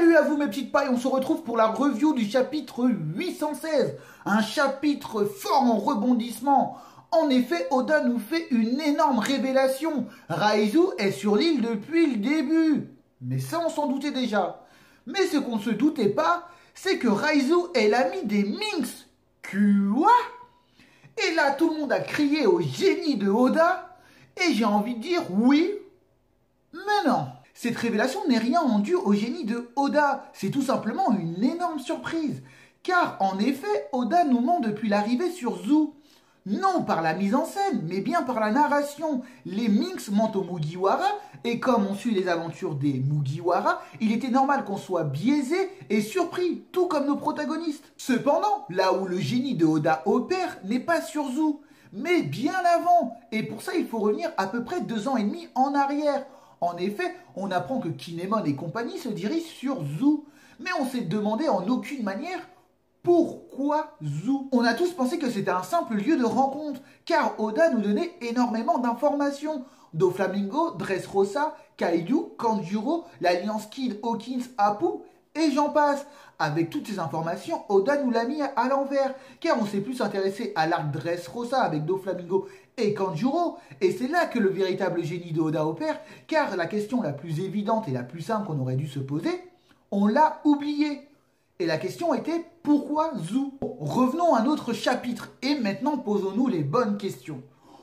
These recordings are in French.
Salut à vous mes petites pailles, on se retrouve pour la review du chapitre 816. Un chapitre fort en rebondissement. En effet, Oda nous fait une énorme révélation. Raizu est sur l'île depuis le début. Mais ça, on s'en doutait déjà. Mais ce qu'on ne se doutait pas, c'est que Raizu est l'ami des Minks. Quoi? Et là, tout le monde a crié au génie de Oda. Et j'ai envie de dire oui, mais non. Cette révélation n'est rien due au génie de Oda, c'est tout simplement une énorme surprise. Car en effet, Oda nous ment depuis l'arrivée sur Zou. Non par la mise en scène, mais bien par la narration. Les Minks mentent aux Mugiwara, et comme on suit les aventures des Mugiwara, il était normal qu'on soit biaisé et surpris, tout comme nos protagonistes. Cependant, là où le génie de Oda opère n'est pas sur Zou, mais bien avant. Et pour ça, il faut revenir à peu près 2 ans et demi en arrière. En effet, on apprend que Kinemon et compagnie se dirigent sur Zou. Mais on s'est demandé en aucune manière pourquoi Zou. On a tous pensé que c'était un simple lieu de rencontre, car Oda nous donnait énormément d'informations. Doflamingo, Dressrosa, Kaidu, Kanjuro, l'Alliance Kid, Hawkins, Apu, et j'en passe. Avec toutes ces informations, Oda nous l'a mis à l'envers, car on s'est plus intéressé à l'arc Dressrosa avec Doflamingo et Kanjuro, et c'est là que le véritable génie de Oda opère, car la question la plus évidente et la plus simple qu'on aurait dû se poser, on l'a oubliée. Et la question était pourquoi Zou? Revenons à notre chapitre, et maintenant posons-nous les bonnes questions.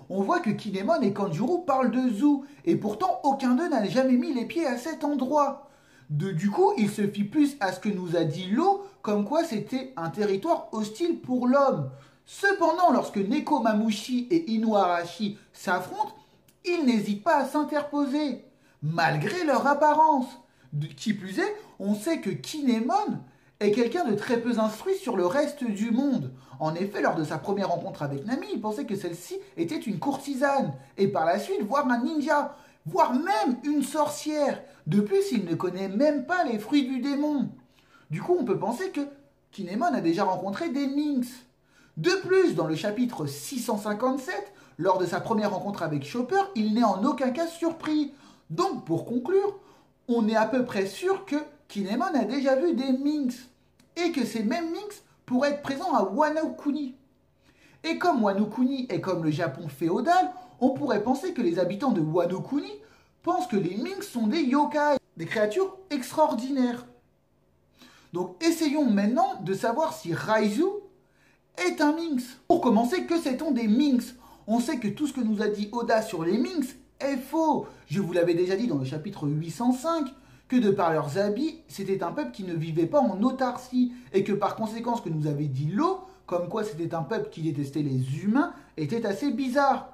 On voit que Kinemon et Kanjuro parlent de Zou, et pourtant aucun d'eux n'a jamais mis les pieds à cet endroit. Du coup, il se fie plus à ce que nous a dit Law, comme quoi c'était un territoire hostile pour l'homme. Cependant, lorsque Nekomamushi et Inuarashi s'affrontent, ils n'hésitent pas à s'interposer, malgré leur apparence. Qui plus est, on sait que Kinemon est quelqu'un de très peu instruit sur le reste du monde. En effet, lors de sa première rencontre avec Nami, il pensait que celle-ci était une courtisane, et par la suite, voire un ninja, voire même une sorcière. De plus, il ne connaît même pas les fruits du démon. Du coup, on peut penser que Kinemon a déjà rencontré des Minks. De plus, dans le chapitre 657, lors de sa première rencontre avec Chopper, il n'est en aucun cas surpris. Donc, pour conclure, on est à peu près sûr que Kinemon a déjà vu des Minks, et que ces mêmes Minks pourraient être présents à Wano Kuni. Et comme Wano Kuni est comme le Japon féodal, on pourrait penser que les habitants de Wano Kuni pensent que les Minks sont des yokai, des créatures extraordinaires. Donc essayons maintenant de savoir si Raizu est un Minx. Pour commencer, que sait-on des Minx? On sait que tout ce que nous a dit Oda sur les Minx est faux. Je vous l'avais déjà dit dans le chapitre 805, que de par leurs habits, c'était un peuple qui ne vivait pas en autarcie, et que par conséquent, ce que nous avait dit Law, comme quoi c'était un peuple qui détestait les humains, était assez bizarre.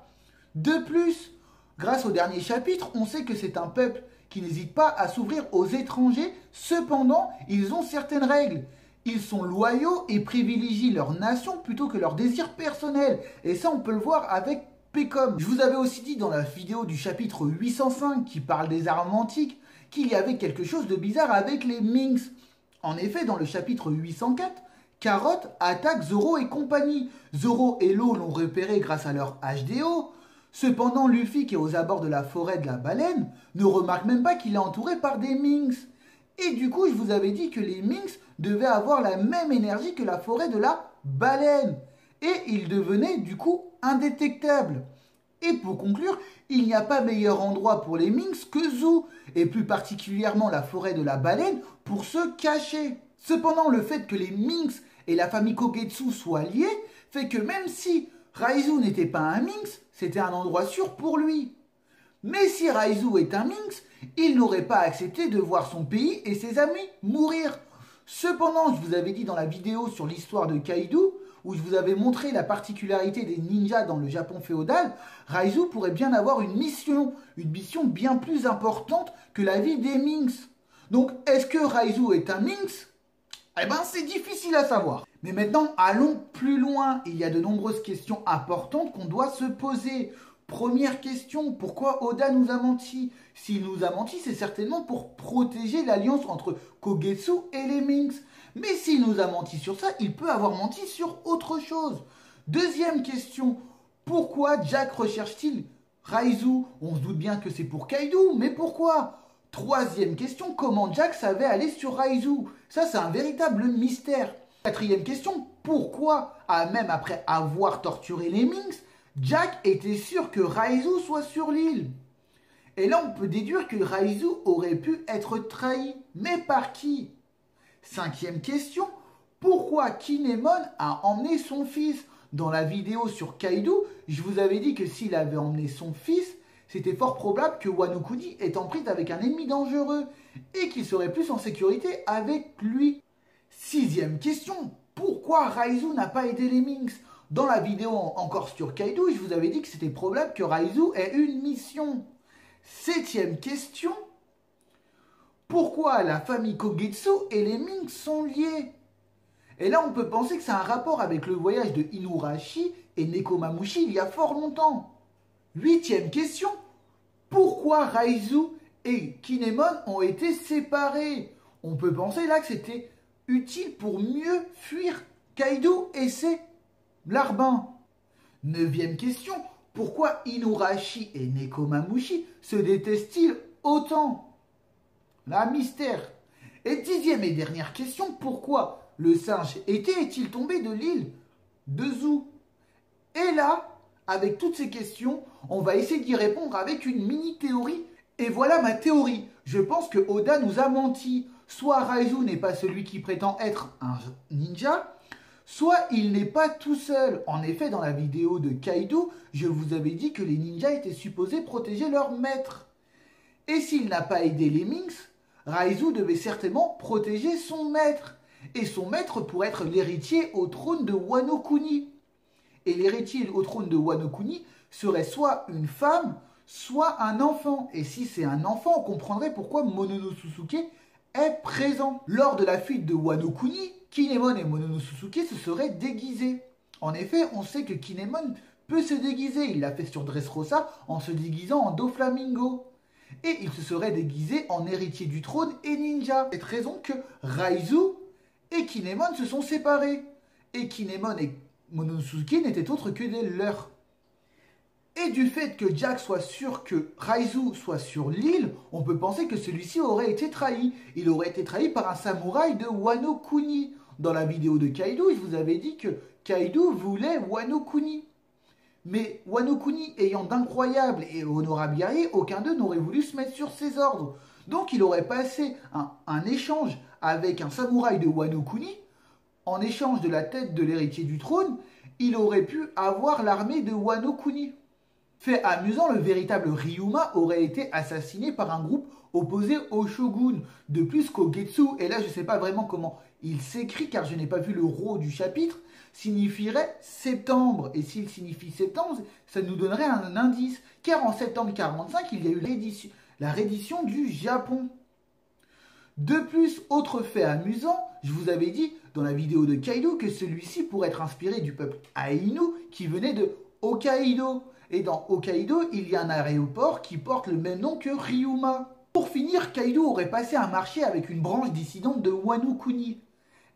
De plus, grâce au dernier chapitre, on sait que c'est un peuple qui n'hésite pas à s'ouvrir aux étrangers, cependant, ils ont certaines règles. Ils sont loyaux et privilégient leur nation plutôt que leurs désirs personnels. Et ça, on peut le voir avec Pecom. Je vous avais aussi dit dans la vidéo du chapitre 805 qui parle des armes antiques qu'il y avait quelque chose de bizarre avec les Minks. En effet, dans le chapitre 804, Carrot attaque Zoro et compagnie. Zoro et Law l'ont repéré grâce à leur HDO. Cependant, Luffy, qui est aux abords de la forêt de la baleine, ne remarque même pas qu'il est entouré par des Minks. Et du coup, je vous avais dit que les Minks devaient avoir la même énergie que la forêt de la baleine. Et ils devenaient du coup indétectables. Et pour conclure, il n'y a pas meilleur endroit pour les Minks que Zou, et plus particulièrement la forêt de la baleine, pour se cacher. Cependant, le fait que les Minks et la famille Kogetsu soient liés fait que même si Raizu n'était pas un Minx, c'était un endroit sûr pour lui. Mais si Raizu est un Minx, il n'aurait pas accepté de voir son pays et ses amis mourir. Cependant, je vous avais dit dans la vidéo sur l'histoire de Kaido, où je vous avais montré la particularité des ninjas dans le Japon féodal, Raizu pourrait bien avoir une mission bien plus importante que la vie des Minx. Donc, est-ce que Raizu est un Minx? Eh ben, c'est difficile à savoir. Mais maintenant, allons plus loin. Il y a de nombreuses questions importantes qu'on doit se poser. Première question, pourquoi Oda nous a menti? S'il nous a menti, c'est certainement pour protéger l'alliance entre Kogetsu et les Minks. Mais s'il nous a menti sur ça, il peut avoir menti sur autre chose. Deuxième question, pourquoi Jack recherche-t-il Raizu? On se doute bien que c'est pour Kaido, mais pourquoi? Troisième question, comment Jack savait aller sur Raizu? Ça, c'est un véritable mystère. Quatrième question, pourquoi, même après avoir torturé les Minx, Jack était sûr que Raizu soit sur l'île? Et là, on peut déduire que Raizu aurait pu être trahi. Mais par qui? Cinquième question, pourquoi Kinemon a emmené son fils? Dans la vidéo sur Kaido, je vous avais dit que s'il avait emmené son fils, c'était fort probable que Wano Kuni est en prise avec un ennemi dangereux et qu'il serait plus en sécurité avec lui. Sixième question, pourquoi Raizu n'a pas aidé les Minx? Dans la vidéo encore sur Kaido, je vous avais dit que c'était probable que Raizu ait une mission. Septième question, pourquoi la famille Kogetsu et les Minx sont liés? Et là, on peut penser que c'est un rapport avec le voyage de Inuarashi et Nekomamushi il y a fort longtemps. Huitième question, pourquoi Raizu et Kinemon ont été séparés? On peut penser là que c'était utile pour mieux fuir Kaido et ses larbins. Neuvième question, pourquoi Inuarashi et Nekomamushi se détestent-ils autant? Là, mystère. Et dixième et dernière question, pourquoi le singe est-il tombé de l'île de Zou? Et là, avec toutes ces questions, on va essayer d'y répondre avec une mini-théorie. Et voilà ma théorie. Je pense que Oda nous a menti. Soit Raizu n'est pas celui qui prétend être un ninja, soit il n'est pas tout seul. En effet, dans la vidéo de Kaido, je vous avais dit que les ninjas étaient supposés protéger leur maître. Et s'il n'a pas aidé les Minx, Raizu devait certainement protéger son maître. Et son maître pour être l'héritier au trône de Wano Kuni. Et l'héritier au trône de Wano Kuni serait soit une femme, soit un enfant. Et si c'est un enfant, on comprendrait pourquoi Momonosuke est présent. Lors de la fuite de Wano Kuni, Kinemon et Momonosuke se seraient déguisés. En effet, on sait que Kinemon peut se déguiser. Il l'a fait sur Dressrosa en se déguisant en Doflamingo. Et il se serait déguisé en héritier du trône et ninja. C'est cette raison que Raizu et Kinemon se sont séparés. Et Kinemon et Momonosuke n'étaient autres que des leurs. Et du fait que Jack soit sûr que Raizu soit sur l'île, on peut penser que celui-ci aurait été trahi. Il aurait été trahi par un samouraï de Wano Kuni. Dans la vidéo de Kaido, je vous avais dit que Kaido voulait Wano Kuni. Mais Wano Kuni ayant d'incroyables et honorables guerriers, aucun d'eux n'aurait voulu se mettre sur ses ordres. Donc il aurait passé un échange avec un samouraï de Wano Kuni. En échange de la tête de l'héritier du trône, il aurait pu avoir l'armée de Wano Kuni. Fait amusant, le véritable Ryuma aurait été assassiné par un groupe opposé au shogun. De plus, Kogetsu, et là je ne sais pas vraiment comment il s'écrit car je n'ai pas vu le rot du chapitre, signifierait septembre. Et s'il signifie septembre, ça nous donnerait un indice. Car en septembre 45, il y a eu la reddition du Japon. De plus, autre fait amusant, je vous avais dit dans la vidéo de Kaido que celui-ci pourrait être inspiré du peuple Ainu qui venait de Hokkaido. Et dans Hokkaido, il y a un aéroport qui porte le même nom que Ryuma. Pour finir, Kaido aurait passé un marché avec une branche dissidente de Wano Kuni.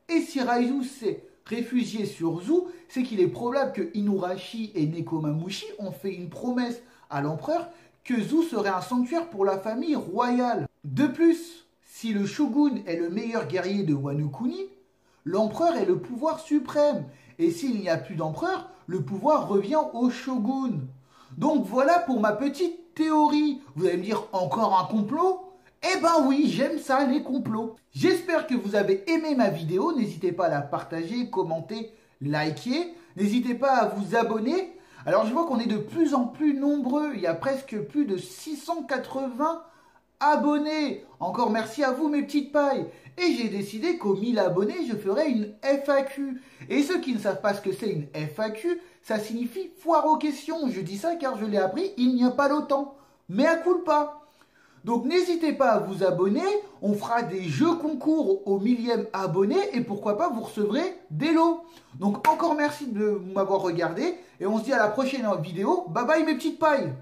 Et si Raizu s'est réfugié sur Zou, c'est qu'il est probable que Inuarashi et Nekomamushi ont fait une promesse à l'empereur que Zou serait un sanctuaire pour la famille royale. De plus, si le shogun est le meilleur guerrier de Wano Kuni, l'empereur est le pouvoir suprême. Et s'il n'y a plus d'empereur, le pouvoir revient au shogun. Donc voilà pour ma petite théorie. Vous allez me dire, encore un complot? Eh ben oui, j'aime ça, les complots. J'espère que vous avez aimé ma vidéo. N'hésitez pas à la partager, commenter, liker. N'hésitez pas à vous abonner. Alors je vois qu'on est de plus en plus nombreux. Il y a presque plus de 680 abonnés. Encore merci à vous mes petites pailles. Et j'ai décidé qu'aux 1000 abonnés, je ferai une FAQ. Et ceux qui ne savent pas ce que c'est une FAQ, ça signifie foire aux questions. Je dis ça car je l'ai appris il n'y a pas longtemps. Mais à culpa. Donc n'hésitez pas à vous abonner. On fera des jeux concours au 1000e abonné. Et pourquoi pas vous recevrez des lots. Donc encore merci de m'avoir regardé. Et on se dit à la prochaine vidéo. Bye bye mes petites pailles.